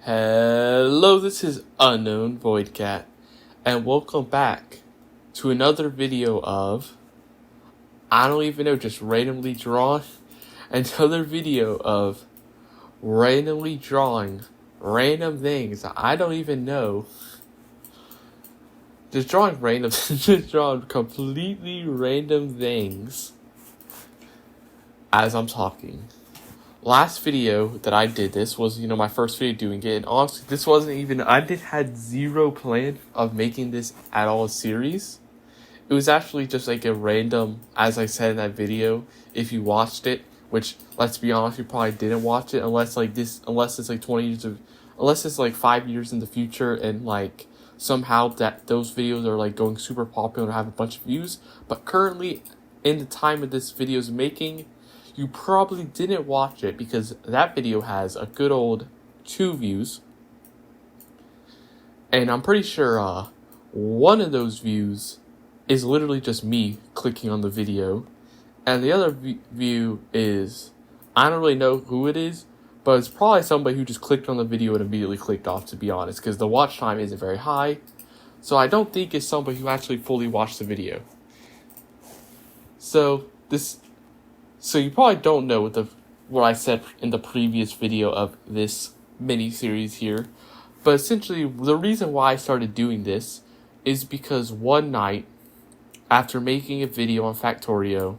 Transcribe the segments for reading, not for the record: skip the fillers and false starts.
Hello, this is Unknown Void Cat, and welcome back to another video of, I don't even know, just randomly drawn, another video of randomly drawing random things I don't even know. Just drawing random, just drawing completely random things as I'm talking. Last video that I did this was, my first video doing it, and honestly, this wasn't even, had zero plan of making this at all a series. It was actually just like a random, as I said in that video, if you watched it, which, let's be honest, you probably didn't watch it unless it's like 20 years of, unless it's like 5 years in the future and like somehow that those videos are like going super popular and have a bunch of views. But currently, in the time of this video's making, you probably didn't watch it because that video has a good old 2 views. And I'm pretty sure one of those views is literally just me clicking on the video. And the other view is, I don't really know who it is, but it's probably somebody who just clicked on the video and immediately clicked off, to be honest, because the watch time isn't very high. So I don't think it's somebody who actually fully watched the video. So you probably don't know what I said in the previous video of this mini-series here. But essentially, the reason why I started doing this is because one night, after making a video on Factorio,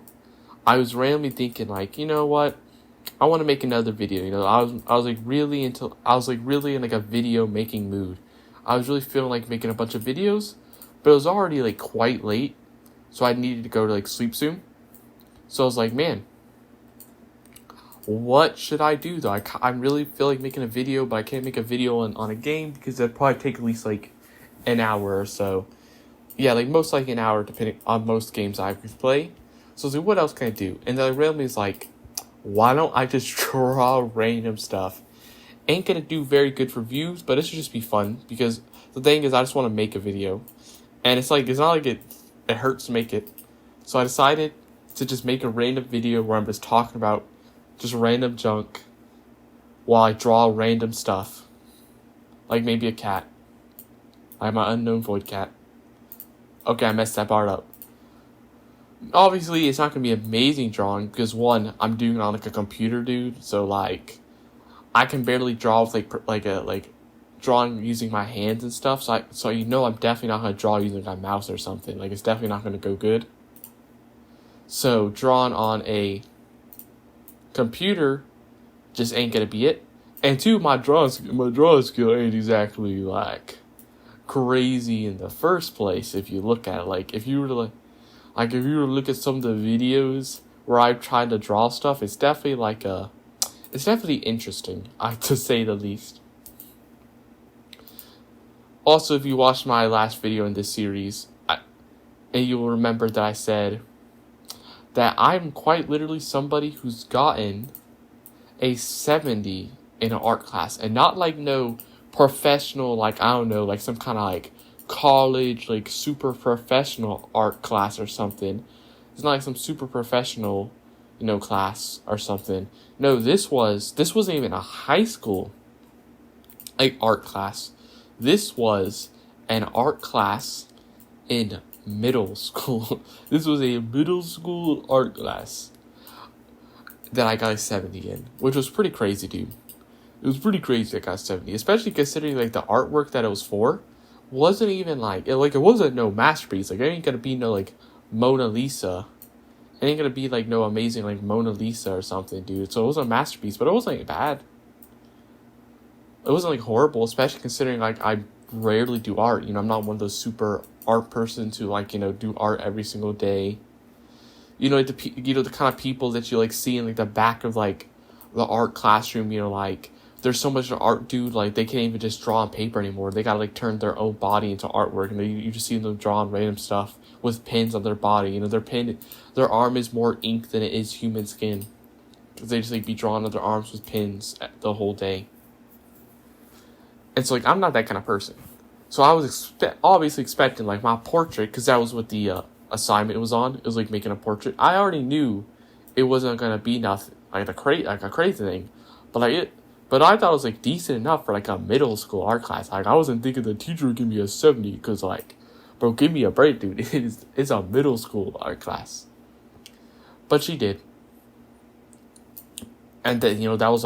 I was randomly thinking, like, you know what? I want to make another video. I was really in like a video making mood. I was really feeling like making a bunch of videos, but it was already like quite late, so I needed to go to like sleep soon. So I was like, man, what should I do though? I really feel like making a video, but I can't make a video on a game because that'd probably take at least like an hour or so. Yeah, like most like an hour depending on most games I play. So I was like, what else can I do? And then I randomly was like, why don't I just draw random stuff? Ain't gonna do very good for views, but it should just be fun because the thing is I just want to make a video. And it's not like it hurts to make it. So I decided to just make a random video where I'm just talking about just random junk while I draw random stuff. Like maybe a cat. Like my unknown void cat. Okay, I messed that part up. Obviously, it's not going to be amazing drawing because, one, I'm doing it on like a computer, dude. So, like, I can barely draw with like drawing using my hands and stuff. So I'm definitely not going to draw using my mouse or something. Like, it's definitely not going to go good. So, drawing on a computer just ain't gonna be it. And two, my drawing skill ain't exactly like crazy in the first place. If you look at it, like if you were to look at some of the videos where I've tried to draw stuff, it's definitely it's definitely interesting, to say the least. Also, if you watched my last video in this series, and you'll remember that I said that I'm quite literally somebody who's gotten a 70 in an art class. And not like no professional, like, I don't know, like some kind of like college, like super professional art class or something. It's not like some super professional, class or something. No, this wasn't even a high school, like, art class. This was an art class in middle school. This was a middle school art class that I got a 70 in, which was pretty crazy, dude. It was pretty crazy I got 70, especially considering like the artwork that it was for wasn't even like it wasn't no masterpiece. Like, it ain't gonna be no like Mona Lisa. It ain't gonna be like no amazing like Mona Lisa or something, dude. So it was a masterpiece, but it wasn't like bad. It wasn't like horrible, especially considering like I rarely do art. I'm not one of those super art persons who like do art every single day. Like the kind of people that you like see in like the back of like the art classroom. Like there's so much art, dude. Like they can't even just draw on paper anymore. They gotta like turn their own body into artwork, and you just see them drawing random stuff with pins on their body. Their arm is more ink than it is human skin, because they just like be drawing on their arms with pins the whole day. And so like I'm not that kind of person. So I was obviously expecting like my portrait, because that was what the assignment was on. It was like making a portrait. I already knew it wasn't gonna be nothing like a crazy thing, but But I thought it was like decent enough for like a middle school art class. Like I wasn't thinking the teacher would give me a 70 because like, bro, give me a break, dude. It's a middle school art class. But she did. And then, that was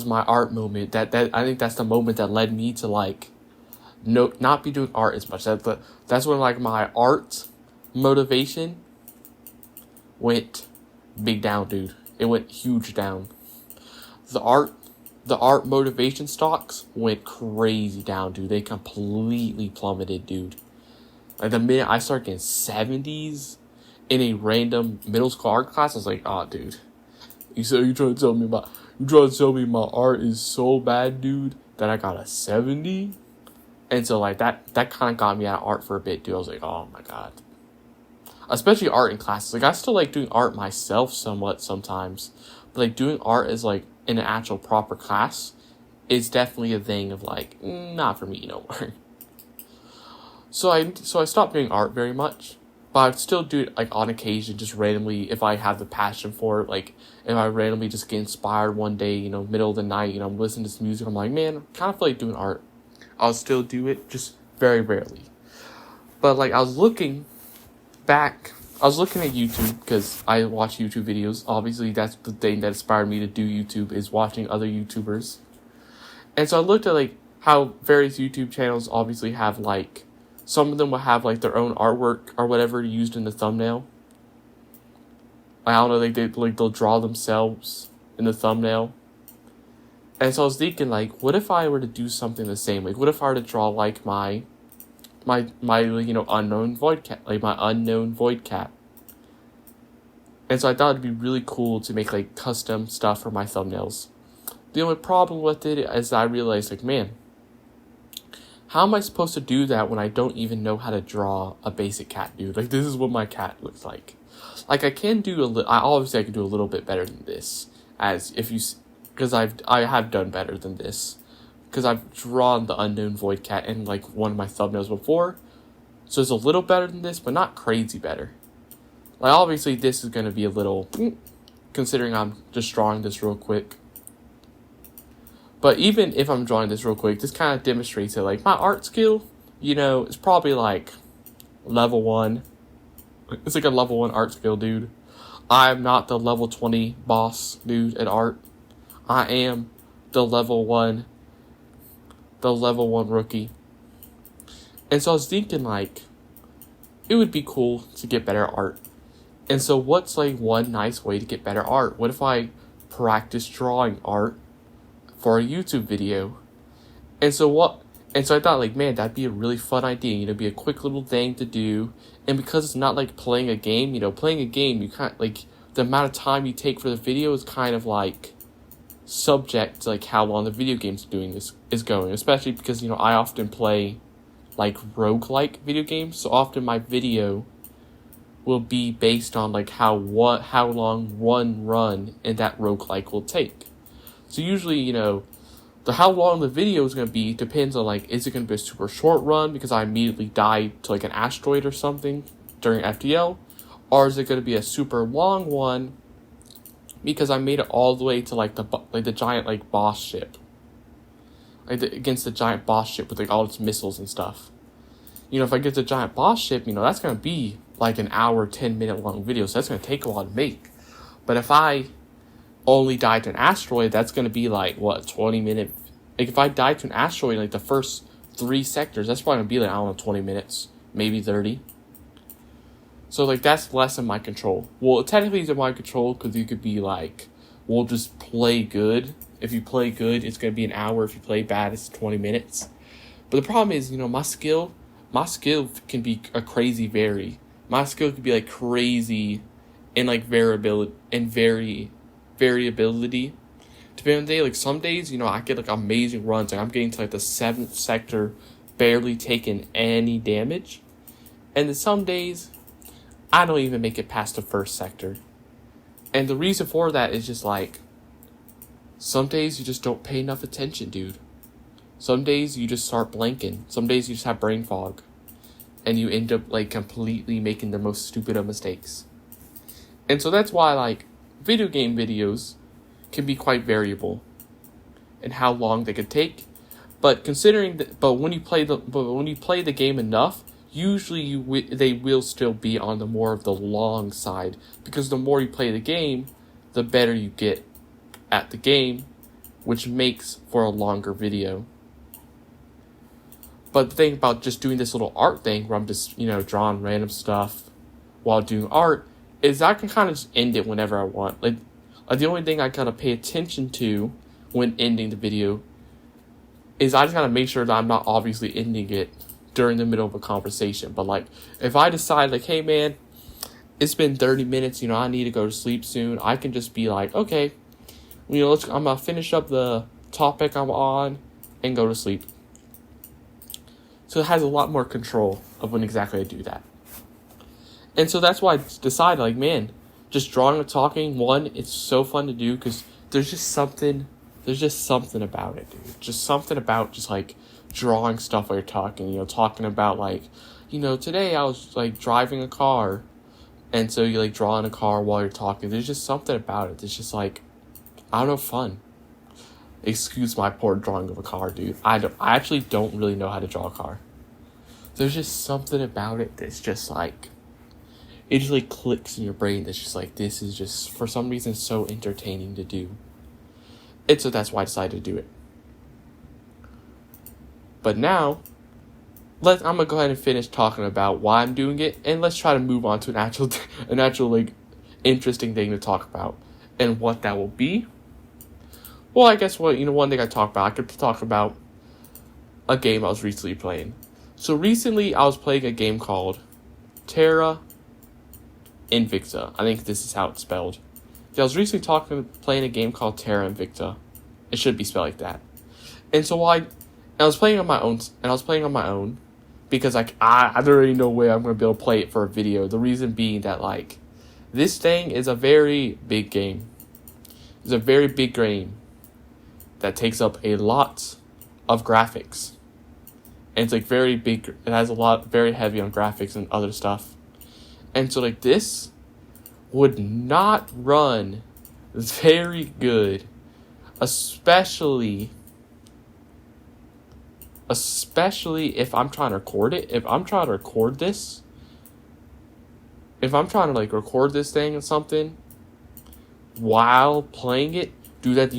my art moment. That I think that's the moment that led me to like not be doing art as much. That's when like my art motivation went big down, dude. It went huge down. The art motivation stocks went crazy down, dude. They completely plummeted, dude. Like the minute I started getting 70s in a random middle school art class, I was like, oh, dude. You trying to tell me my art is so bad, dude, that I got a 70? And so like that kind of got me out of art for a bit, dude. I was like, oh my god. Especially art in classes. Like I still like doing art myself somewhat sometimes. But like doing art is like in an actual proper class is definitely a thing of like, not for me no more. So I stopped doing art very much. But I'd still do it like on occasion, just randomly if I have the passion for it. Like if I randomly just get inspired one day, middle of the night, I'm listening to this music, I'm like, man, I kind of feel like doing art. I'll still do it, just very rarely. But like I was looking at YouTube because I watch YouTube videos. Obviously, that's the thing that inspired me to do YouTube is watching other YouTubers. And so I looked at like how various YouTube channels obviously have like, some of them will have like their own artwork or whatever used in the thumbnail. I don't know, they'll draw themselves in the thumbnail. And so I was thinking like, what if I were to do something the same? Like, what if I were to draw like my unknown void cat, like my unknown void cat. And so I thought it'd be really cool to make like custom stuff for my thumbnails. The only problem with it is I realized like, man, how am I supposed to do that when I don't even know how to draw a basic cat, dude? Like, this is what my cat looks like. Like, I can do I can do a little bit better than this, because I have done better than this, because I've drawn the unknown void cat in like one of my thumbnails before, so it's a little better than this, but not crazy better. Like, obviously, this is gonna be a little, considering I'm just drawing this real quick. But even if I'm drawing this real quick, this kind of demonstrates that, like, my art skill, is probably, like, level 1. It's like a level 1 art skill, dude. I'm not the level 20 boss, dude, at art. I am the level 1 rookie. And so I was thinking, like, it would be cool to get better at art. And so what's, like, one nice way to get better art? What if I practice drawing art for a YouTube video? And so I thought, like, man, that'd be a really fun idea, be a quick little thing to do. And because it's not like playing a game, playing a game, you can't, like, the amount of time you take for the video is kind of like subject to like how long the video game's is going, especially because, I often play like roguelike video games, so often my video will be based on like how long one run in that roguelike will take. So usually, how long the video is going to be depends on, like, is it going to be a super short run because I immediately died to, like, an asteroid or something during FTL? Or is it going to be a super long one because I made it all the way to, like, the giant, like, boss ship? Like, against the giant boss ship with, like, all its missiles and stuff. If I get the giant boss ship, that's going to be, like, an hour, 10-minute long video, so that's going to take a while to make. But if I only died to an asteroid, that's going to be like, 20 minutes. Like, if I died to an asteroid in like the first 3 sectors, that's probably going to be like, I don't know, 20 minutes, maybe 30. So, like, that's less in my control. Well, technically it's in my control because you could be like, we'll just play good. If you play good, it's going to be an hour. If you play bad, it's 20 minutes. But the problem is, my skill can be a crazy vary. My skill could be like crazy in like variability. Depending on the day, like some days, I get like amazing runs. Like I'm getting to like the 7th sector, barely taking any damage. And then some days, I don't even make it past the 1st sector. And the reason for that is just like, some days you just don't pay enough attention, dude. Some days you just start blanking. Some days you just have brain fog. And you end up like completely making the most stupid of mistakes. And so that's why, like, video game videos, can be quite variable in how long they could take. But when you play the game enough, usually they will still be on the more of the long side, because the more you play the game, the better you get at the game, which makes for a longer video. But the thing about just doing this little art thing where I'm just, drawing random stuff while doing art is I can kind of just end it whenever I want. Like the only thing I kind of pay attention to when ending the video is I just gotta make sure that I'm not obviously ending it during the middle of a conversation. But like, if I decide like, hey man, it's been 30 minutes, I need to go to sleep soon, I can just be like, okay, I'm gonna finish up the topic I'm on and go to sleep. So it has a lot more control of when exactly I do that. And so that's why I decided, like, man, just drawing and talking, one, it's so fun to do because there's just something about it, dude. Just something about just, like, drawing stuff while you're talking, talking about, like, today I was, like, driving a car, and so you, like, draw in a car while you're talking. There's just something about it. It's just, like, I don't know, fun. Excuse my poor drawing of a car, dude. I actually don't really know how to draw a car. There's just something about it that's just, like, it just, like, clicks in your brain. That's just, like, this is just, for some reason, so entertaining to do. And so that's why I decided to do it. But now, I'm going to go ahead and finish talking about why I'm doing it, and let's try to move on to an actual, like, interesting thing to talk about. And what that will be. Well, I guess one thing I could talk about a game I was recently playing. So recently I was playing a game called Terra Invicta. I think this is how it's spelled. Yeah, I was recently playing a game called Terra Invicta. It should be spelled like that. And so I was playing on my own, because like I don't really know where I'm going to be able to play it for a video. The reason being that like this thing is a very big game. It's a very big game that takes up a lot of graphics. And it's like very big. It has very heavy on graphics and other stuff. And so like this would not run very good, especially if I'm trying to record it. If I'm trying to record this thing or something while playing it, that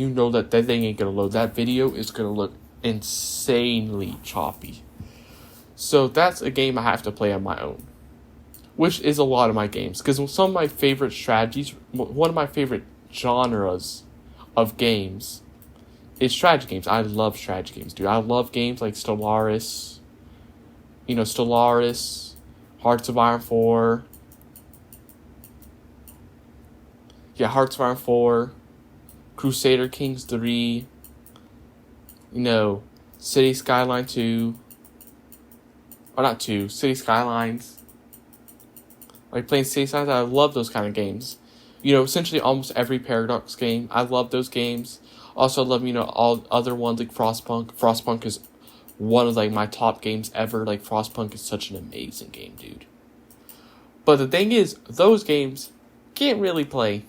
that thing ain't gonna load. That video is gonna look insanely choppy. So that's a game I have to play on my own, which is a lot of my games, because some of my favorite strategies, one of my favorite genres of games is strategy games. I love strategy games, dude. I love games like Stellaris, Hearts of Iron 4. Yeah, Hearts of Iron 4. Crusader Kings 3, City Skyline 2, or not 2, City Skylines. Like playing City Skylines, I love those kind of games. Essentially almost every Paradox game, I love those games. Also love, all other ones like Frostpunk. Frostpunk is one of like my top games ever. Like Frostpunk is such an amazing game, dude. But the thing is, those games can't really play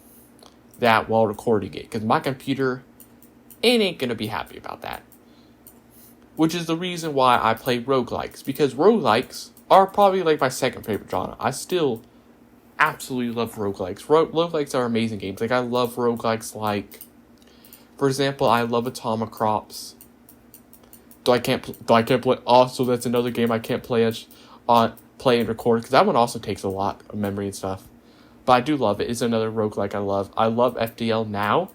that while recording it, because my computer ain't gonna be happy about that. Which is the reason why I play roguelikes, because roguelikes are probably like my second favorite genre. I still absolutely love roguelikes. Roguelikes are amazing games. Like I love roguelikes like, for example, I love Atomic Crops. Though I can't play. Also, that's another game I can't play and record, because that one also takes a lot of memory and stuff. But I do love it. It's another roguelike I love. I love FTL now.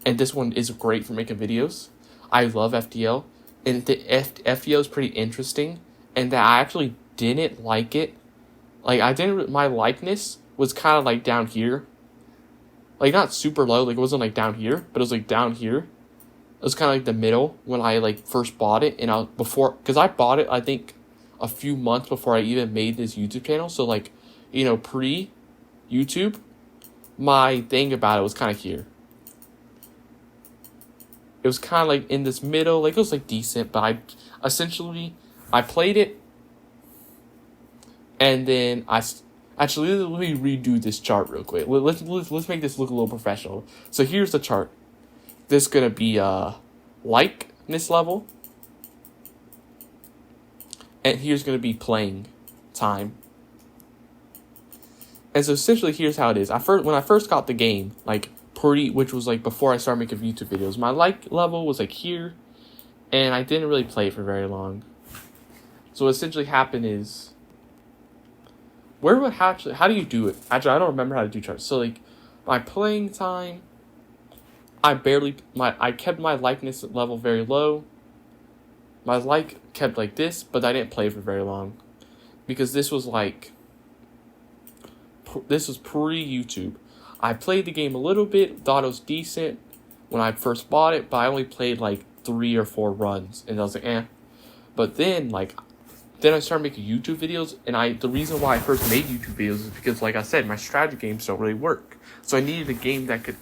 And this one is great for making videos. I love FTL. And the FTL is pretty interesting. And that I actually didn't like it. Like, my likeness was kind of like down here. Like, not super low. Like, it wasn't like down here. But it was like down here. It was kind of like the middle when I like first bought it. And because I bought it, I think, a few months before I even made this YouTube channel. So, like, pre-YouTube, my thing about it was kind of here. It was kind of like in this middle. Like, it was like decent. But I played it. And then I Actually, let me redo this chart real quick. Let's make this look a little professional. So here's the chart. This is gonna be likeness level, and here's gonna be playing time. And so essentially, here's how it is. When I first got the game, which was like before I started making YouTube videos, my like level was like here, and I didn't really play it for very long. So what essentially happened is, how do you do it? Actually, I don't remember how to do charts. So like, my playing time, I kept my likeness level very low. My like kept like this, but I didn't play for very long, because this was pre-YouTube. I played the game a little bit, thought it was decent when I first bought it, but I only played like 3 or 4 runs, and I was like, eh. But then I started making YouTube videos, and the reason why I first made YouTube videos is because, like I said, my strategy games don't really work. So I needed a game that could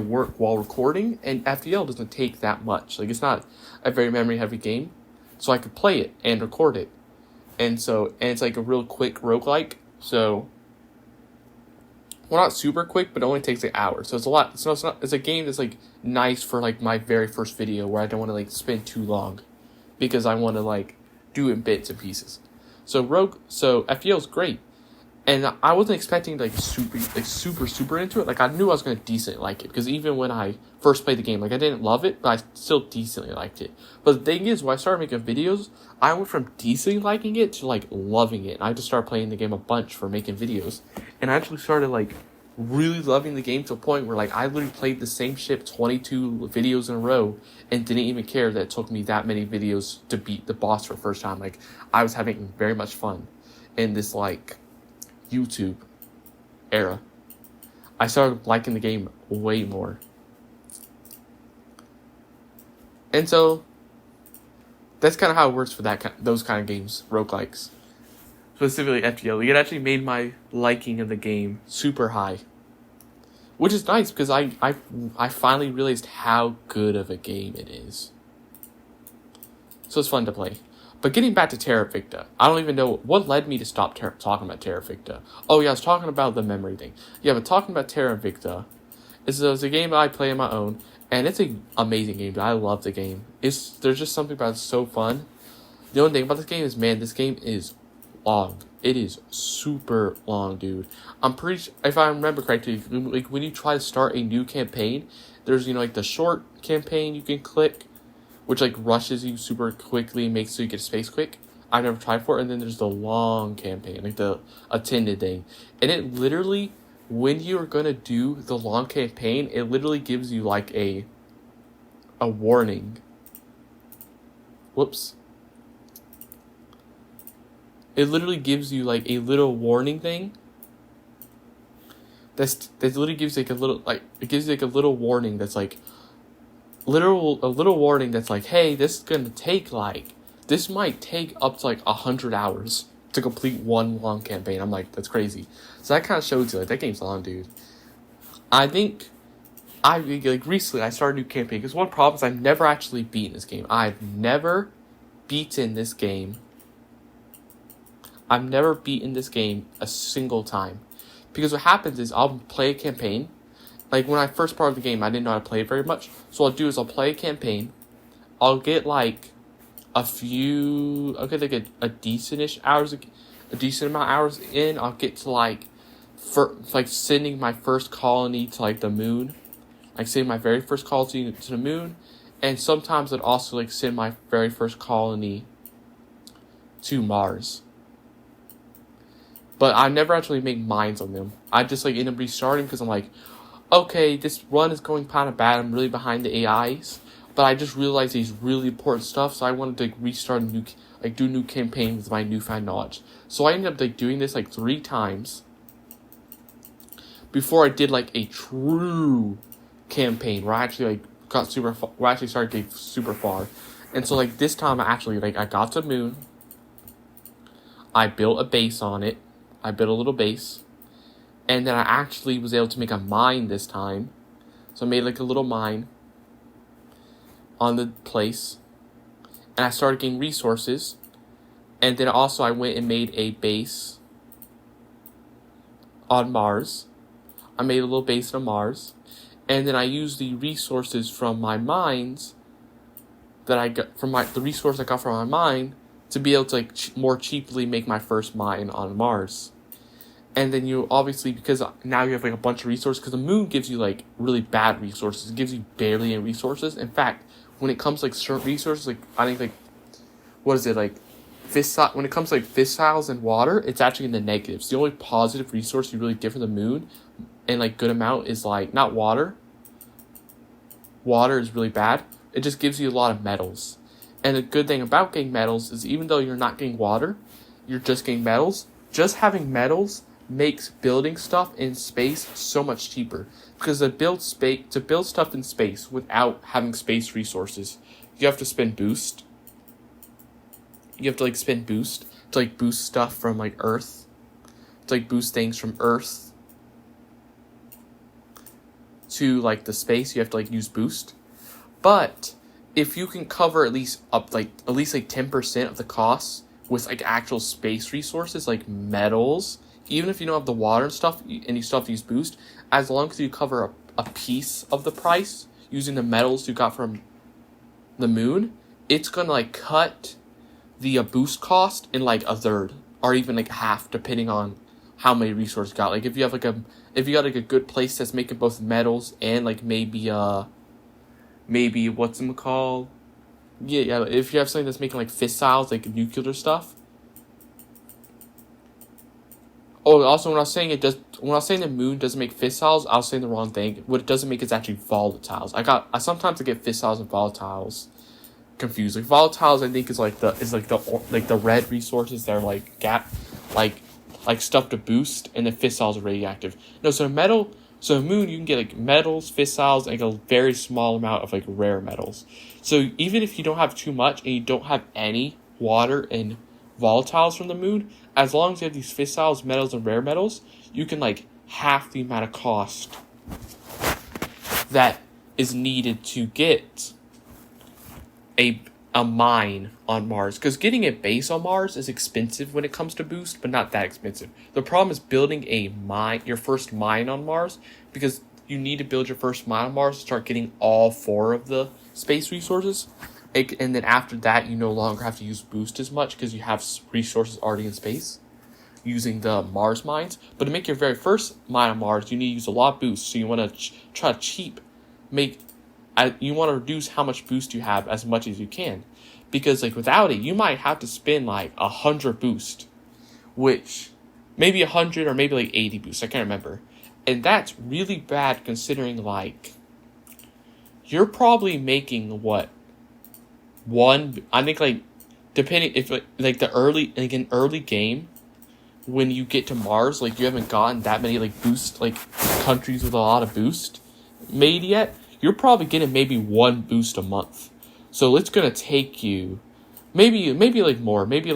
work while recording, and FTL doesn't take that much. Like, it's not a very memory-heavy game, so I could play it and record it. And it's like a real quick roguelike, so... Well, not super quick, but it only takes an hour. So it's a lot. So it's a game that's like nice for like my very first video where I don't want to like spend too long, because I want to like do it in bits and pieces. So FTL is great, and I wasn't expecting super into it. Like, I knew I was gonna decently like it, because even when I first played the game, like, I didn't love it, but I still decently liked it. But the thing is, when I started making videos, I went from decently liking it to like loving it. And I just started playing the game a bunch for making videos, and I actually started like really loving the game to a point where like I literally played the same ship 22 videos in a row and didn't even care that it took me that many videos to beat the boss for the first time. Like, I was having very much fun in this like YouTube era. I started liking the game way more. And so that's kind of how it works for those kind of games, roguelikes. Specifically FTL. It actually made my liking of the game super high. Which is nice, because I finally realized how good of a game it is. So it's fun to play. But getting back to Terra Victa, I don't even know what led me to stop talking about Terra Victa. Oh yeah, I was talking about the memory thing. Yeah, but talking about Terra Victa, it's a game that I play on my own, and it's an amazing game. I love the game. There's just something about it so fun. The only thing about this game is, man, this game is long. It is super long, dude. I'm pretty sure, if I remember correctly, like when you try to start a new campaign, there's like the short campaign you can click, which like rushes you super quickly and makes so you get space quick. I've never tried for it. And then there's the long campaign, like the attended thing, and it literally, when you're gonna do the long campaign, it literally gives you like a warning. Whoops. It literally gives you like a little warning thing. That literally gives like a little warning that's like a little warning that's like, hey, this might take up to like 100 hours to complete one long campaign. I'm like, that's crazy. So that kind of shows you like that game's long, dude. I think recently I started a new campaign, because one problem is I've never actually beaten this game. I've never beaten this game a single time. Because what happens is I'll play a campaign. Like, when I first started the game, I didn't know how to play it very much. So what I'll do is I'll play a campaign. I'll get like a decent amount of hours in. I'll get to like sending my first colony to like the moon. Like, sending my very first colony to the moon. And sometimes I'd also like send my very first colony to Mars. But I never actually make mines on them. I just like end up restarting, because I'm like, okay, this run is going kind of bad. I'm really behind the AIs. But I just realized these really important stuff, so I wanted to restart do a new campaign with my newfound knowledge. So I ended up like doing this like 3 times before I did like a true campaign where I actually like started getting super far. And so like this time I got to the moon. I built a base on it. I built a little base, and then I actually was able to make a mine this time. So I made like a little mine on the place, and I started getting resources, and then also I went and made a base on Mars. I made a little base on Mars. And then I used the resources from my mines that I got from the resource I got from my mine to be able to more cheaply make my first mine on Mars. And then you obviously, because now you have a bunch of resources, because the moon gives you really bad resources. It gives you barely any resources. In fact, when it comes to certain resources, I think what is it, fissile, when it comes to fissiles and water, it's actually in the negatives. The only positive resource you really get from the moon in good amount is not water. Water is really bad. It just gives you a lot of metals. And the good thing about getting metals is even though you're not getting water, you're just getting metals. Just having metals makes building stuff in space so much cheaper. Because to build stuff in space without having space resources, you have to spend boost. You have to spend boost to boost stuff from Earth. To boost things from Earth to the space, you have to use boost. But if you can cover at least 10% of the costs with actual space resources metals, even if you don't have the water and stuff and you still have to use boost, as long as you cover a piece of the price using the metals you got from the moon, it's gonna cut the boost cost in a third or even half, depending on how many resources you got. If you have if you got a good place that's making both metals and maybe what's it called? Yeah, if you have something that's making fissiles, nuclear stuff. Oh, also when I was saying the moon doesn't make fissiles, I was saying the wrong thing. What it doesn't make is actually volatiles. I sometimes get fissiles and volatiles confused. Volatiles I think is the red resources that are stuff to boost, and the fissiles are radioactive. No, so moon you can get metals, fissiles, and a very small amount of rare metals. So even if you don't have too much and you don't have any water and volatiles from the moon, as long as you have these fissiles, metals, and rare metals, you can half the amount of cost that is needed to get a mine on Mars. Because getting a base on Mars is expensive when it comes to boost, but not that expensive. The problem is building your first mine on Mars, because you need to build your first mine on Mars to start getting all 4 of the space resources. And then after that, you no longer have to use boost as much because you have resources already in space using the Mars mines. But to make your very first mine on Mars, you need to use a lot of boost. So you want to try to you want to reduce how much boost you have as much as you can. Because without it, you might have to spend 100 boost. Which, maybe 100 or maybe 80 boost. I can't remember. And that's really bad considering you're probably making I think depending if the early game when you get to Mars, you haven't gotten that many boost countries with a lot of boost made yet, you're probably getting maybe 1 boost a month. So it's gonna take you maybe more, maybe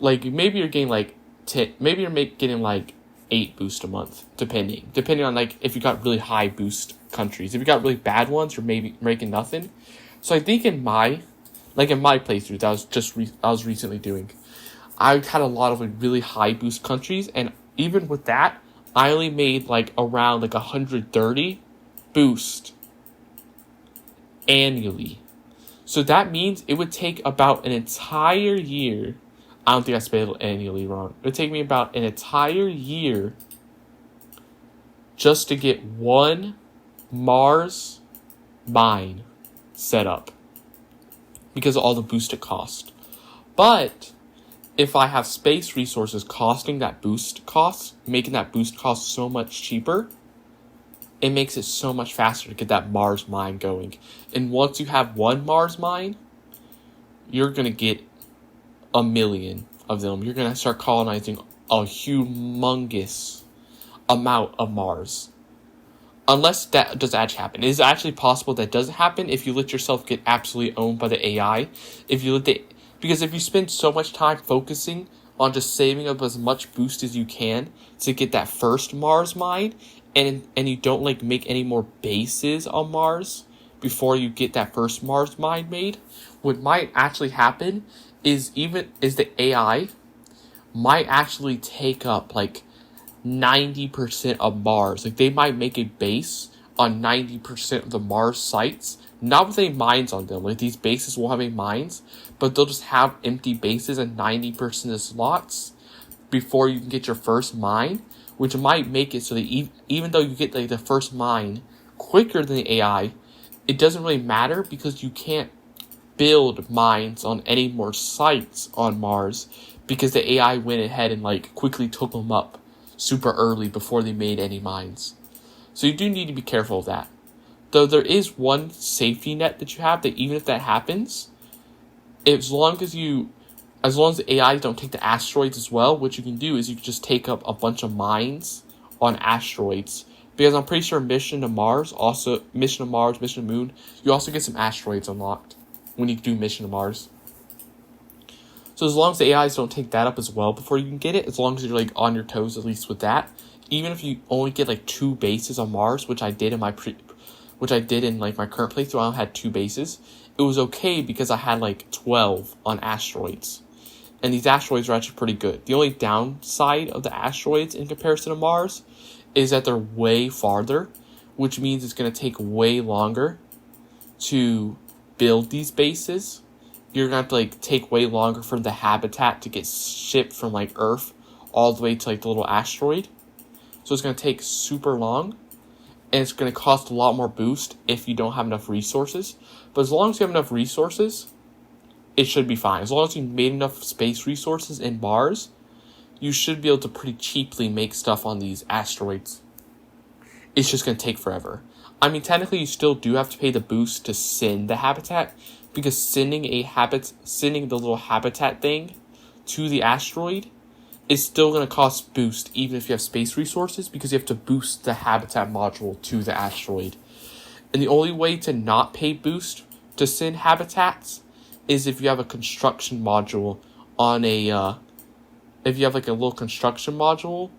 maybe you're getting 10, maybe you're getting 8 boost a month, depending on if you got really high boost countries. If you got really bad ones, you're maybe making nothing. So I think in my playthrough that I was recently doing, I had a lot of really high boost countries, and even with that, I only made around 130 boost annually. So that means it would take about an entire year. I don't think I spelled annually wrong. It would take me about an entire year just to get 1 Mars mine set up because of all the boost it cost. But if I have space resources costing that boost cost, making that boost cost so much cheaper, it makes it so much faster to get that Mars mine going. And once you have 1 Mars mine, you're going to get 1 million of them. You're going to start colonizing a humongous amount of Mars. Unless that does actually happen. It is actually possible that doesn't happen if you let yourself get absolutely owned by the AI. Because if you spend so much time focusing on just saving up as much boost as you can to get that first Mars mine, and you don't make any more bases on Mars before you get that first Mars mine made, what might actually happen is the AI might actually take up 90% of Mars. Like, they might make a base on 90% of the Mars sites, not with any mines on them. Like, these bases will have any mines, but they'll just have empty bases and 90% of slots before you can get your first mine, which might make it so that even though you get like the first mine quicker than the AI, it doesn't really matter because you can't build mines on any more sites on Mars because the AI went ahead and like quickly took them up super early before they made any mines. So you do need to be careful of that. Though there is one safety net that you have that even if that happens, as long as the AIs don't take the asteroids as well, what you can do is you can just take up a bunch of mines on asteroids. Because I'm pretty sure Mission to Mars, Mission to Moon, you also get some asteroids unlocked when you do Mission to Mars. So as long as the AIs don't take that up as well before you can get it, as long as you're like on your toes at least with that, even if you only get like 2 bases on Mars, which I did in my current playthrough, I had 2 bases. It was okay because I had like 12 on asteroids. And these asteroids are actually pretty good. The only downside of the asteroids in comparison to Mars is that they're way farther, which means it's going to take way longer to build these bases. You're going to have to like take way longer for the habitat to get shipped from like Earth all the way to like the little asteroid. So it's going to take super long, and it's going to cost a lot more boost if you don't have enough resources. But as long as you have enough resources, it should be fine. As long as you made enough space resources in Mars, you should be able to pretty cheaply make stuff on these asteroids. It's just going to take forever. I mean, technically, you still do have to pay the boost to send the habitat, because sending the little habitat thing to the asteroid is still going to cost boost, even if you have space resources, because you have to boost the habitat module to the asteroid. And the only way to not pay boost to send habitats is if you have a construction module on if you have like a little construction module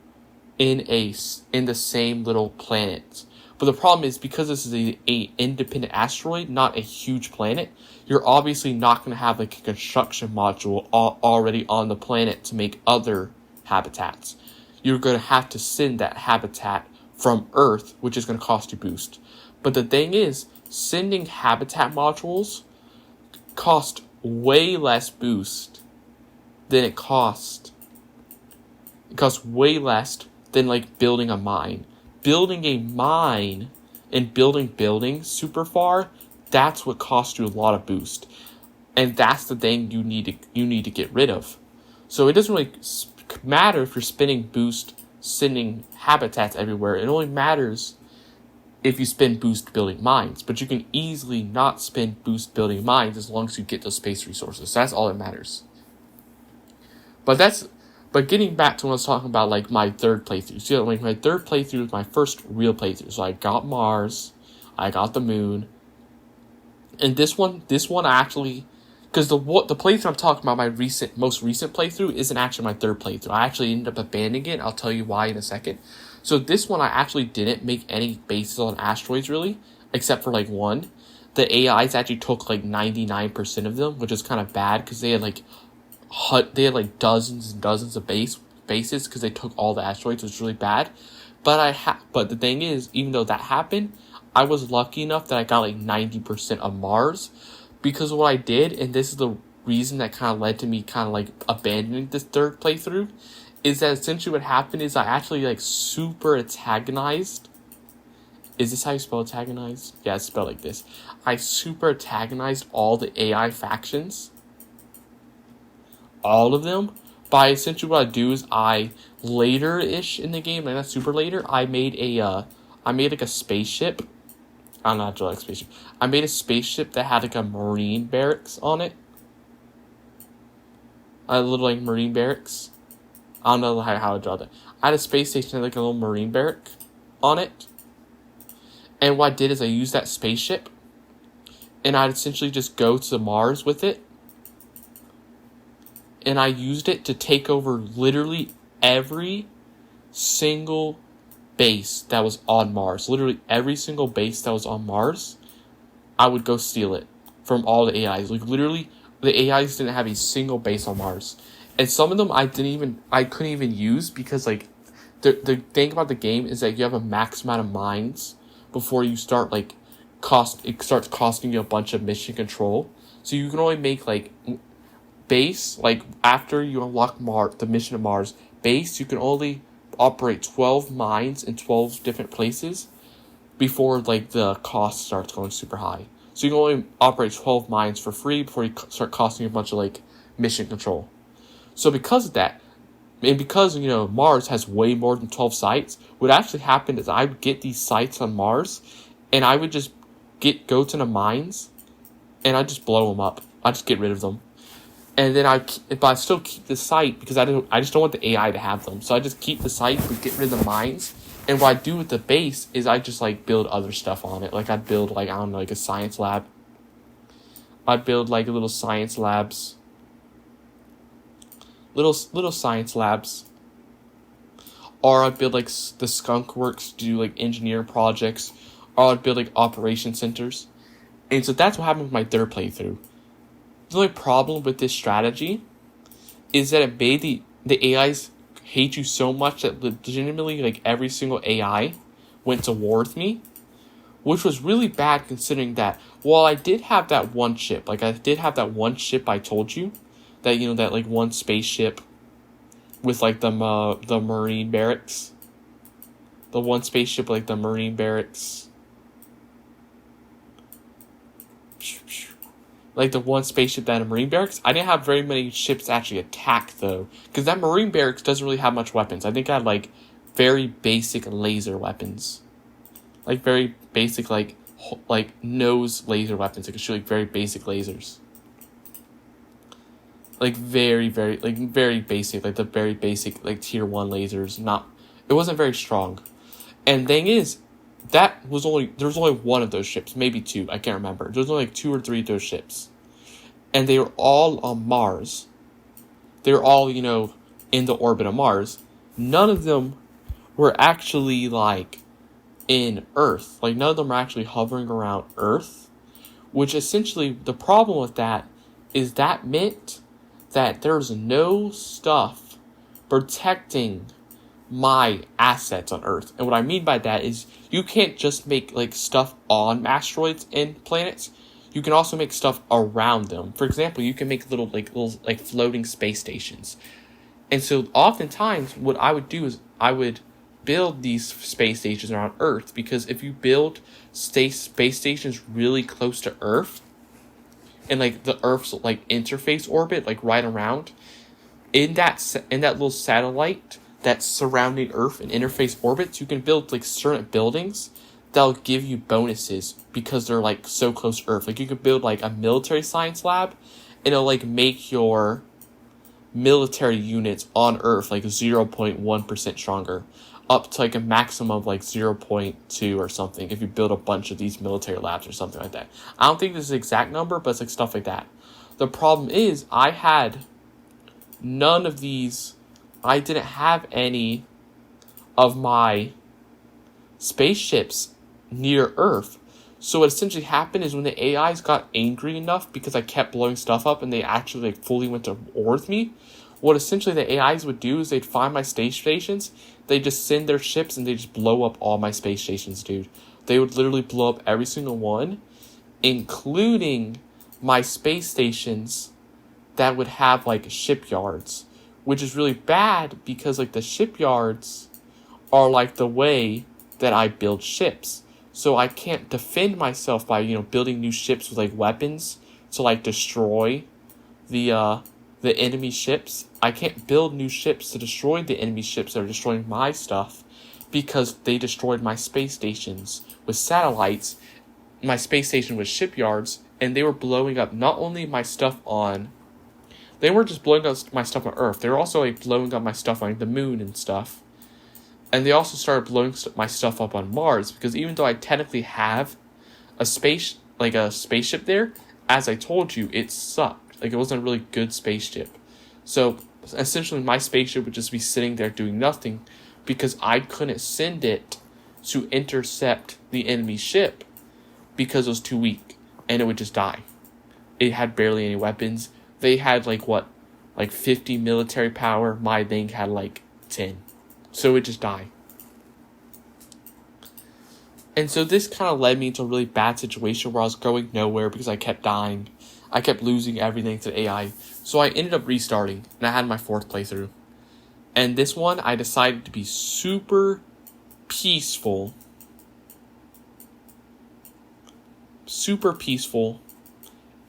in the same little planet. But the problem is, because this is a independent asteroid, not a huge planet, you're obviously not going to have like a construction module already on the planet to make other habitats. You're going to have to send that habitat from Earth, which is going to cost you boost. But the thing is, sending habitat modules cost way less boost than it costs way less than like building a mine. Building a mine and building buildings super far, that's what costs you a lot of boost. And that's the thing you need to get rid of. So it doesn't really matter if you're spending boost sending habitats everywhere. It only matters if you spend boost building mines. But you can easily not spend boost building mines as long as you get those space resources. That's all that matters. But getting back to what I was talking about, like my third playthrough. So like my third playthrough was my first real playthrough. So I got Mars, I got the moon, and this one I actually, because the playthrough I'm talking about, my most recent playthrough, isn't actually my third playthrough. I actually ended up abandoning it. I'll tell you why in a second. So this one I actually didn't make any bases on asteroids really, except for like one. The AIs actually took like 99% of them, which is kind of bad because they had like dozens and dozens of bases because they took all the asteroids. It was really bad. But the thing is, even though that happened, I was lucky enough that I got like 90% of Mars, because of what I did, and this is the reason that kind of led to me kind of like abandoning this third playthrough, is that essentially what happened is I actually like super antagonized. Is this how you spell antagonized? Yeah, it's spelled like this. I super antagonized all the AI factions. All of them. By essentially what I do is I later-ish in the game, like not super later, I made like a spaceship. I'm not like spaceship. I made a spaceship that had like a marine barracks on it. A little like marine barracks. I don't know how to draw that. I had a space station that had like a little marine barrack on it. And what I did is I used that spaceship, and I'd essentially just go to Mars with it. And I used it to take over literally every single base that was on Mars. Literally every single base that was on Mars, I would go steal it from all the AIs. Like literally, the AIs didn't have a single base on Mars. And some of them I couldn't even use because like the thing about the game is that you have a max amount of mines before you start like it starts costing you a bunch of mission control. So you can only make like base, like after you unlock the mission of Mars base, you can only operate 12 mines in 12 different places before like the cost starts going super high. So you can only operate 12 mines for free before you start costing a bunch of like mission control. So because of that, and because Mars has way more than 12 sites, what actually happened is I would get these sites on Mars, and I would just go to the mines, and I just blow them up. I just get rid of them, and then but I still keep the site because I just don't want the AI to have them. So I just keep the site but get rid of the mines. And what I do with the base is I just like build other stuff on it. Like I'd build like like a science lab. I'd build like little science labs. Little science labs. Or I'd build like the skunk works to do like engineering projects. Or I'd build like operation centers. And so that's what happened with my third playthrough. The only problem with this strategy is that it made the AIs hate you so much that legitimately like every single AI went to war with me, which was really bad considering that while I did have that one ship, like I did have that one ship I told you, that that like one spaceship with like the marine barracks, the one spaceship like the marine barracks, like the one spaceship that had a marine barracks. I didn't have very many ships to actually attack though, because that marine barracks doesn't really have much weapons. I think I had like very basic laser weapons, like very basic like nose laser weapons. I could shoot like very basic lasers, like very basic, like the very basic like tier 1 lasers. It wasn't very strong. And thing is, there was only one of those ships, maybe two, I can't remember. There was only like 2 or 3 of those ships. And they were all on Mars. They were all, in the orbit of Mars. None of them were actually like in Earth. Like none of them were actually hovering around Earth. Which essentially, the problem with that is that meant that there's no stuff protecting my assets on Earth. And what I mean by that is you can't just make like stuff on asteroids and planets. You can also make stuff around them. For example, you can make little floating space stations. And so oftentimes what I would do is I would build these space stations around Earth, because if you build space stations really close to Earth and like the Earth's like interface orbit, like right around, in that little satellite that's surrounding Earth and interface orbits, you can build like certain buildings that'll give you bonuses because they're like so close to Earth. Like you could build like a military science lab, and it'll like make your military units on Earth like 0.1% stronger, up to like a maximum of like 0.2 or something if you build a bunch of these military labs or something like that. I don't think this is the exact number, but it's like stuff like that. The problem is I had none of these. I didn't have any of my spaceships near Earth. So what essentially happened is when the AIs got angry enough because I kept blowing stuff up and they actually like fully went to war with me, what essentially the AIs would do is they'd find my space stations, they'd just send their ships and they'd just blow up all my space stations, dude. They would literally blow up every single one, including my space stations that would have like shipyards, which is really bad because like the shipyards are like the way that I build ships. So I can't defend myself by, building new ships with like weapons to like destroy the enemy ships. I can't build new ships to destroy the enemy ships that are destroying my stuff, because they destroyed my space stations with satellites, my space station with shipyards, and they were blowing up not only my stuff on. They weren't just blowing up my stuff on Earth. They were also like blowing up my stuff on the moon and stuff. And they also started blowing my stuff up on Mars, because even though I technically have a spaceship there, as I told you, it sucked. Like it wasn't a really good spaceship. So essentially my spaceship would just be sitting there doing nothing because I couldn't send it to intercept the enemy ship because it was too weak and it would just die. It had barely any weapons. They had like 50 military power. My thing had like 10. So it just died. And so this kind of led me into a really bad situation where I was going nowhere because I kept dying. I kept losing everything to the AI. So I ended up restarting, and I had my 4th playthrough. And this one, I decided to be super peaceful. Super peaceful,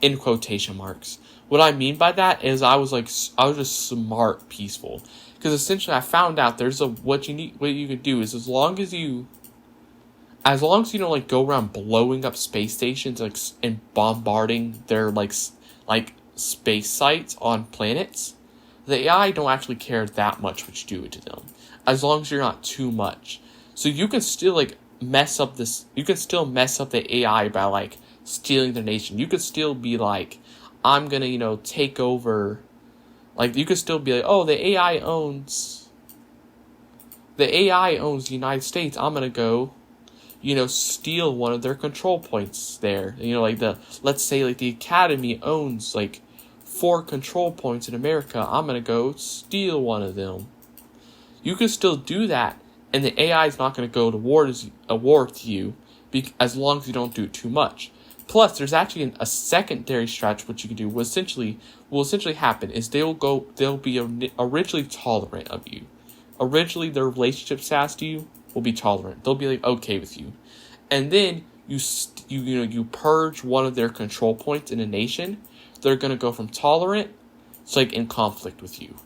in quotation marks. What I mean by that is I was just smart peaceful. Because essentially I found out what you can do is as long as you don't like go around blowing up space stations and bombarding their like space sites on planets, the AI don't actually care that much what you do to them, as long as you're not too much. So you can still mess up the AI by like stealing their nation. You could still be like, I'm gonna take over. Like you could still be like, oh, the AI owns the United States. I'm gonna go steal one of their control points there. Let's say the Academy owns 4 control points in America. I'm gonna go steal one of them. You can still do that, and the AI is not gonna go to war with you, as long as you don't do it too much. Plus, there's actually a secondary stretch which you can do. What will essentially happen is they'll be originally tolerant of you. Originally, their relationship status to you will be tolerant. They'll be okay with you, and then you purge one of their control points in a nation. They're gonna go from tolerant to in conflict with you.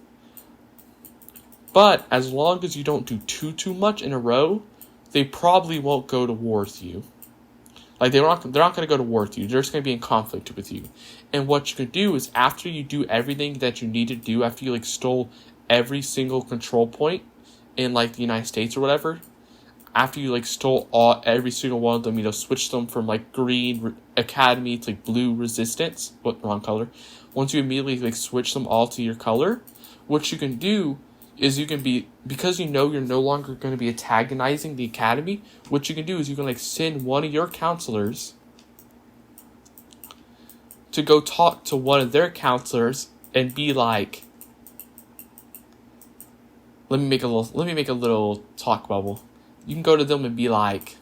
But as long as you don't do too much in a row, they probably won't go to war with you. They're not gonna go to war with you. They're just gonna be in conflict with you. And what you can do is after you do everything that you need to do, after you stole every single control point in the United States or whatever, after you stole every single one of them, switch them from green Academy to blue Resistance, wrong color. Once you immediately switch them all to your color, what you can do is because you're no longer going to be antagonizing the Academy, what you can do is you can send one of your counselors to go talk to one of their counselors and be like, let me make a little talk bubble. You can go to them and be like,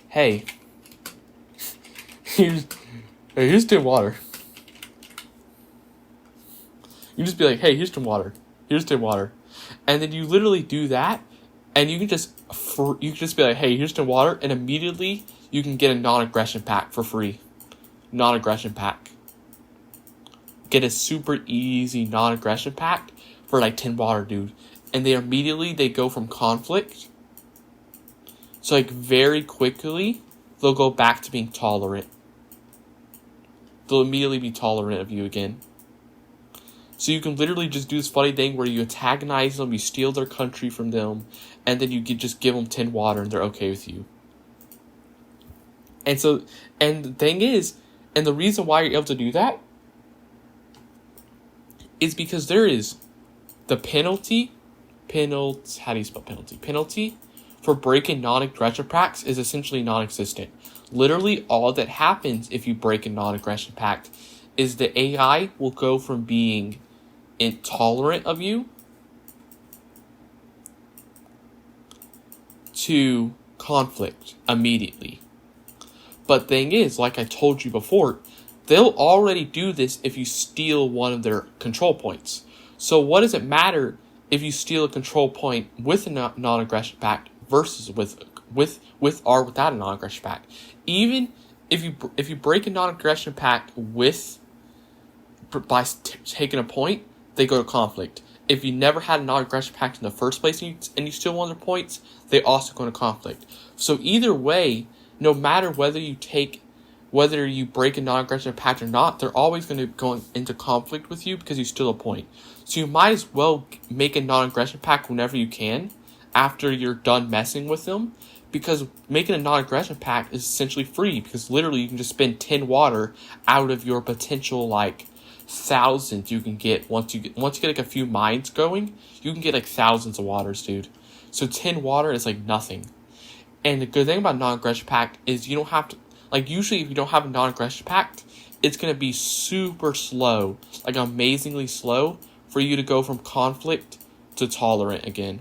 hey, here's Tim Water. You just be like, hey, here's Tim Water. Here's Tim Water. And then you literally do that, and you can just be like, hey, here's Tim Water, and immediately you can get a non-aggression pack for free. Non-aggression pack. Get a super easy non-aggression pack for 10 water, dude. And they go from conflict. So very quickly, they'll go back to being tolerant. They'll immediately be tolerant of you again. So you can literally just do this funny thing where you antagonize them, you steal their country from them, and then you can just give them 10 water and they're okay with you. And the thing is, and the reason why you're able to do that is because there is the penalty for breaking non-aggression pacts is essentially non-existent. Literally, all that happens if you break a non-aggression pact is the AI will go from being intolerant of you to conflict immediately. But thing is, like I told you before, they'll already do this if you steal one of their control points. So what does it matter if you steal a control point with a non-aggression pact versus with or without a non-aggression pact? Even if you break a non-aggression pact by taking a point, they go to conflict. If you never had a non-aggression pact in the first place and you steal one of their points, they also go to conflict. So either way, no matter whether you break a non-aggression pact or not, they're always going to go into conflict with you because you steal a point. So you might as well make a non-aggression pact whenever you can after you're done messing with them, because making a non-aggression pact is essentially free, because literally you can just spend 10 water out of your potential thousands you can get once you get a few mines going. You can get thousands of waters, dude. So 10 water is nothing. And the good thing about non-aggression pact is you don't have to usually if you don't have a non-aggression pact it's going to be super slow, like amazingly slow, for you to go from conflict to tolerant again.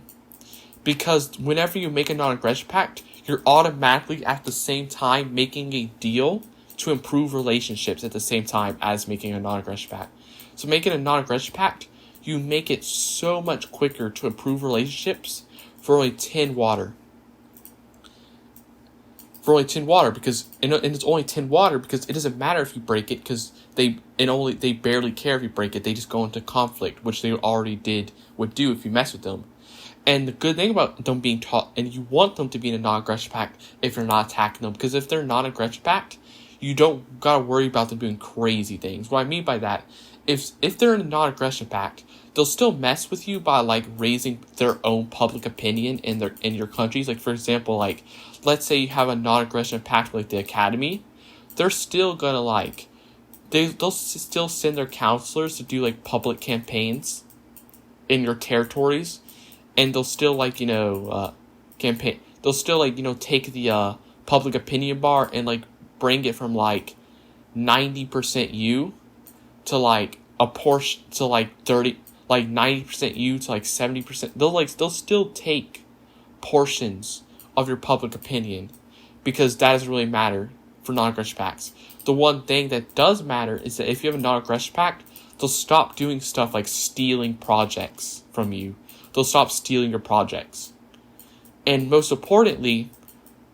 Because whenever you make a non-aggression pact, you're automatically at the same time making a deal to improve relationships at the same time as making a non-aggression pact. So making a non-aggression pact, you make it so much quicker to improve relationships for only 10 water. Because and it's only 10 water because it doesn't matter if you break it, because they barely care if you break it. They just go into conflict, which they already would do if you mess with them. And the good thing about them being taught, and you want them to be in a non-aggression pact if you're not attacking them, because if they're non-aggression pact, you don't gotta worry about them doing crazy things. What I mean by that, if they're in a non-aggression pact, they'll still mess with you by like raising their own public opinion in your countries. Like for example, like let's say you have a non-aggression pact with like the academy, they're still gonna like they'll still send their counselors to do like public campaigns in your territories, and they'll still like campaign. They'll still like take the public opinion bar and like bring it from like 90% you to like a portion to like 30, like 90% you to like 70%. They'll still take portions of your public opinion, because that doesn't really matter for non-aggression pacts. The one thing that does matter is that if you have a non-aggression pact, they'll stop doing stuff like stealing projects from you. They'll stop stealing your projects. And most importantly,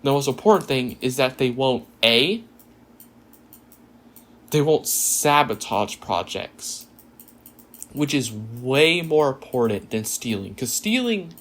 the most important thing is that they won't sabotage projects, which is way more important than stealing. Because stealing,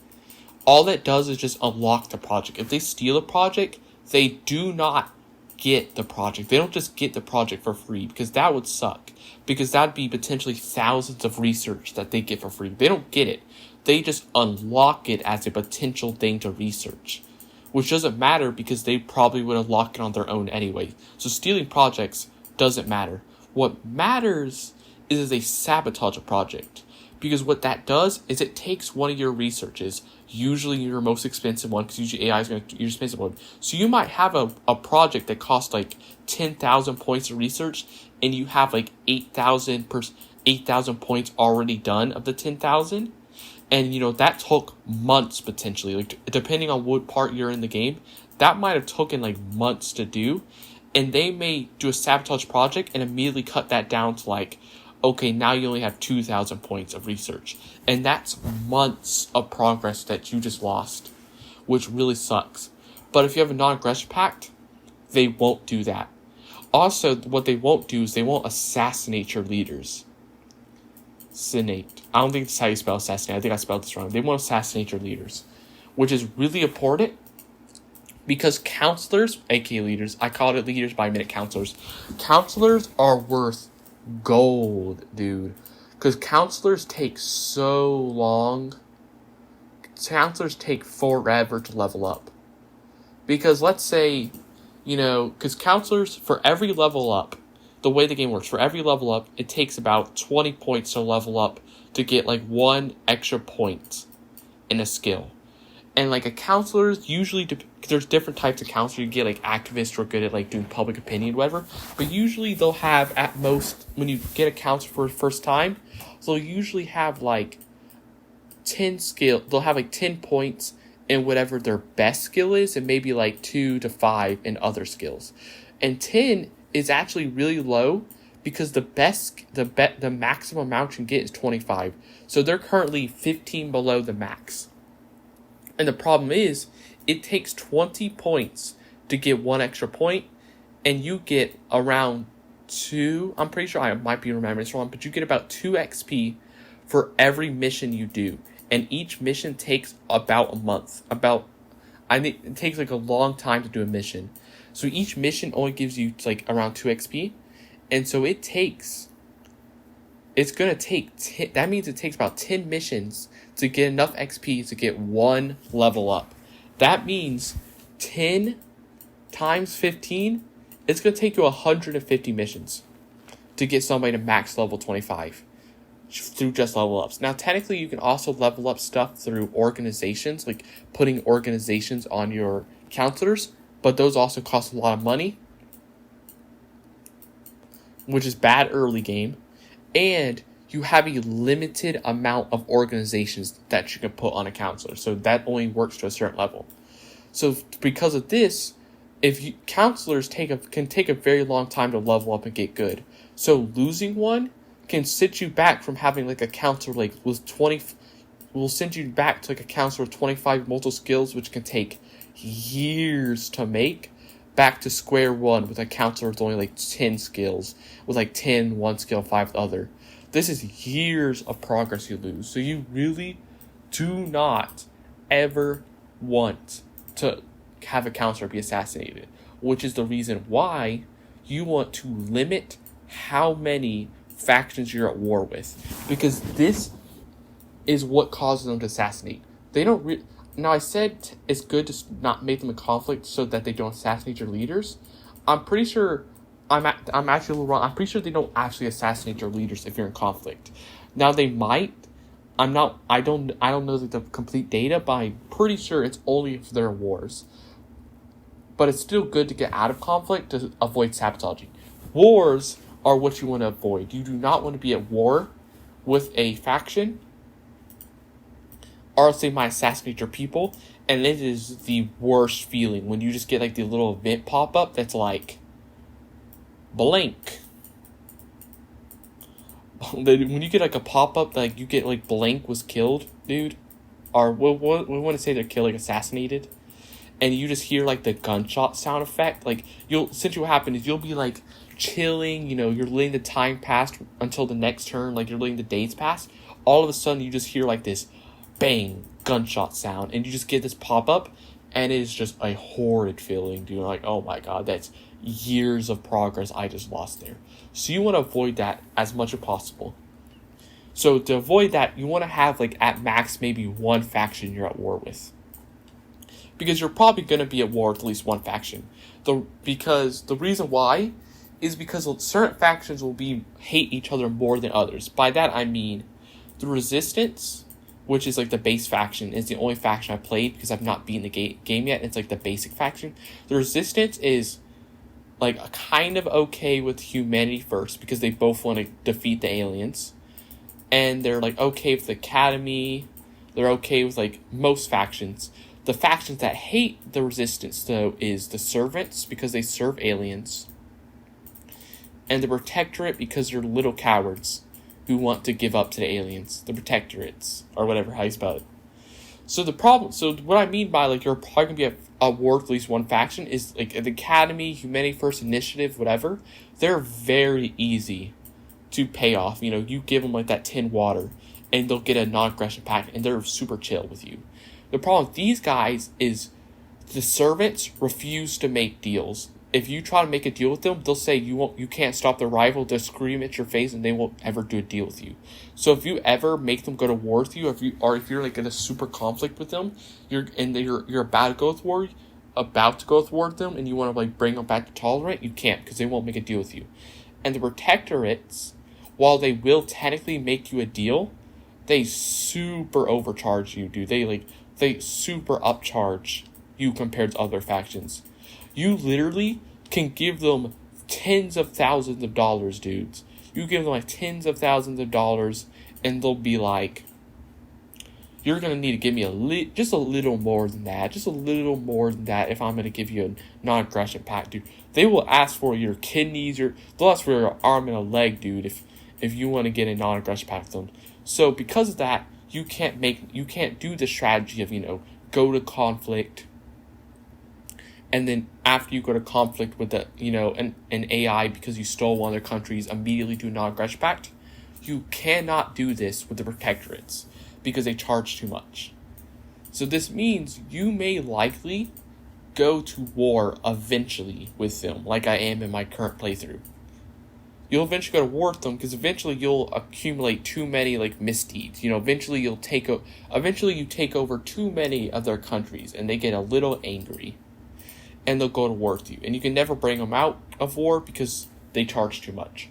all that does is just unlock the project. If they steal a project, they do not get the project. They don't just get the project for free, because that would suck. Because that'd be potentially thousands of research that they get for free. They don't get it. They just unlock it as a potential thing to research, which doesn't matter because they probably would unlock it on their own anyway. So stealing projects doesn't matter. What matters is they sabotage a project, because what that does is it takes one of your researches, usually your most expensive one, because usually AI is going to your expensive one. So you might have a project that costs like 10,000 points of research, and you have like 8,000 points already done of the 10,000. And that took months potentially, like depending on what part you're in the game, that might have taken like months to do. And they may do a sabotage project and immediately cut that down to like, okay, now you only have 2,000 points of research. And that's months of progress that you just lost, which really sucks. But if you have a non-aggression pact, they won't do that. Also, what they won't do is they won't assassinate your leaders. Assassinate. I don't think that's how you spell assassinate. I think I spelled this wrong. They won't assassinate your leaders, which is really important, because counselors, aka leaders, I call it leaders, but I meant counselors. Counselors are worth gold, dude. Because counselors take so long. Counselors take forever to level up. Because let's say, because counselors, for every level up, the way the game works, for every level up, it takes about 20 points to level up to get like 1 extra point in a skill. And like a counselor's usually, there's different types of counselors. You get like activists who are good at like doing public opinion, whatever. But usually they'll have at most, when you get a counselor for the first time, they'll usually have like 10 skill. They'll have like 10 points in whatever their best skill is, and maybe like 2 to 5 in other skills. And 10 is actually really low, because the maximum amount you can get is 25. So they're currently 15 below the max. And the problem is, it takes 20 points to get 1 extra point, and you get around 2, I'm pretty sure I might be remembering this wrong, but you get about 2 XP for every mission you do. And each mission takes about a month. I think it takes like a long time to do a mission. So each mission only gives you like around 2 XP. And so that means it takes about 10 missions to get enough XP to get 1 level up. That means 10 times 15, it's going to take you 150 missions to get somebody to max level 25 through just level ups. Now, technically, you can also level up stuff through organizations, like putting organizations on your counselors, but those also cost a lot of money. which is bad early game, and you have a limited amount of organizations that you can put on a counselor. So that only works to a certain level. So because of this, counselors can take a very long time to level up and get good. So losing one can sit you back from having like a counselor like with 20, will send you back to like a counselor with 25 multiple skills, which can take years to make, back to square one with a counselor with only like 10 skills, with like 10 one skill, 5 the other. This is years of progress you lose. So you really do not ever want to have a counselor be assassinated, which is the reason why you want to limit how many factions you're at war with, because this is what causes them to assassinate. They don't now I said it's good to not make them a conflict so that they don't assassinate your leaders. I'm pretty sure I'm actually a little wrong. I'm pretty sure they don't actually assassinate your leaders if you're in conflict. Now they might. I don't know the complete data, but I'm pretty sure it's only if they're wars. But it's still good to get out of conflict to avoid sabotaging. Wars are what you want to avoid. You do not want to be at war with a faction, or else they might assassinate your people. And it is the worst feeling when you just get like the little event pop up that's like blank. When you get like a pop up, like you get like blank was killed, dude, or we want to say they're killed, like assassinated, and you just hear like the gunshot sound effect. Like since what happened is you'll be like chilling, you're letting the time pass until the next turn, like you're letting the days pass. All of a sudden you just hear like this bang gunshot sound, and you just get this pop up, and it is just a horrid feeling, dude. Like, oh my god, that's years of progress I just lost there. So you want to avoid that as much as possible. So to avoid that, you want to have like at max maybe one faction you're at war with, because you're probably going to be at war with at least one faction. Because the reason why is because certain factions will hate each other more than others. By that I mean the Resistance, which is like the base faction, is the only faction I played because I've not beaten the game yet. It's like the basic faction. The Resistance is like kind of okay with Humanity First because they both want to defeat the aliens. And they're like okay with the Academy. They're okay with like most factions. The factions that hate the Resistance, though, is the Servants because they serve aliens. And the Protectorate because they're little cowards who want to give up to the aliens. The Protectorates, or whatever, how you spell it. So what I mean by like you're probably going to be at war with at least one faction is like the Academy, Humanity First Initiative, whatever. They're very easy to pay off. You give them like that tin water, and they'll get a non-aggression pact, and they're super chill with you. The problem with these guys is the Servants refuse to make deals. If you try to make a deal with them, they'll say you can't stop the rival. They'll scream at your face, and they won't ever do a deal with you. So if you ever make them go to war with you, if you're like in a super conflict with them, you're about to go with war with them, and you want to like bring them back to tolerant, you can't because they won't make a deal with you. And the Protectorates, while they will technically make you a deal, they super overcharge you, dude. They super upcharge you compared to other factions. You literally can give them tens of thousands of dollars, dudes. You give them like tens of thousands of dollars, and they'll be like, you're going to need to give me just a little more than that. Just a little more than that if I'm going to give you a non-aggression pact, dude. They will ask for your kidneys, they'll ask for your arm and a leg, dude, if you want to get a non-aggression pact with them. So because of that, you can't do the strategy of, go to conflict, and then after you go to conflict with an AI because you stole one of their countries, immediately do a non-aggression pact. You cannot do this with the Protectorates because they charge too much. So this means you may likely go to war eventually with them, like I am in my current playthrough. You'll eventually go to war with them because eventually you'll accumulate too many like misdeeds. Eventually you take over too many of their countries, and they get a little angry, and they'll go to war with you. And you can never bring them out of war because they charge too much.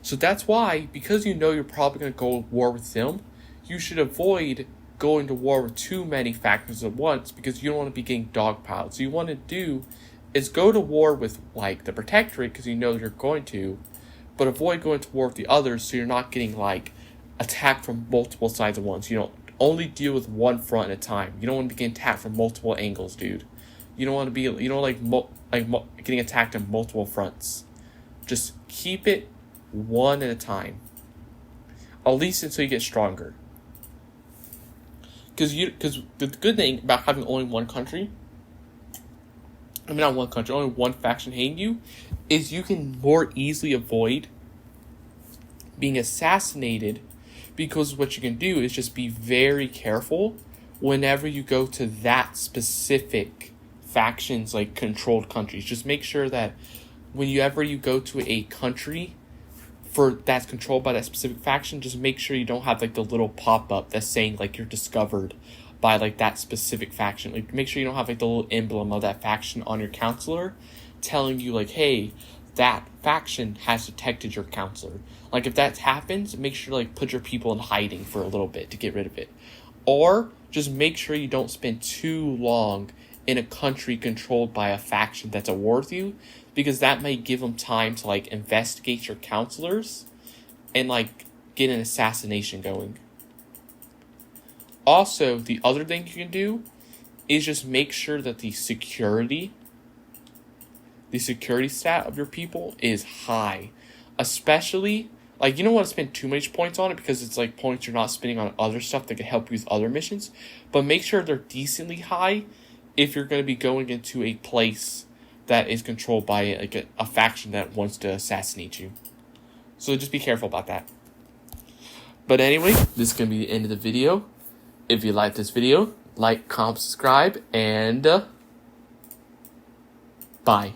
So that's why, because you're probably going to go to war with them, you should avoid going to war with too many factions at once because you don't want to be getting dogpiled. So you want to do is go to war with like the Protectorate because you're going to, but avoid going to war with the others so you're not getting like attacked from multiple sides at once. You know, only deal with one front at a time. You don't want to be getting attacked from multiple angles, dude. You don't want to be, you know, getting attacked on multiple fronts. Just keep it one at a time, at least until you get stronger. Because the good thing about having only one country, I mean not one country, only one faction hating you, is you can more easily avoid being assassinated, because what you can do is just be very careful whenever you go to that specific faction's like controlled countries. Just make sure that whenever you go to a country that's controlled by that specific faction, just make sure you don't have like the little pop-up that's saying like you're discovered by like that specific faction. Like make sure you don't have like the little emblem of that faction on your counselor telling you like, hey, that faction has detected your counselor. Like if that happens, make sure to like put your people in hiding for a little bit to get rid of it. Or just make sure you don't spend too long in a country controlled by a faction that's at war with you, because that may give them time to like investigate your counselors and like get an assassination going. Also, the other thing you can do is just make sure that the security stat of your people is high. Especially, like, you don't want to spend too much points on it because it's like points you're not spending on other stuff that can help you with other missions. But make sure they're decently high if you're going to be going into a place that is controlled by like a faction that wants to assassinate you. So just be careful about that. But anyway, this is going to be the end of the video. If you like this video, like, comment, subscribe, and bye.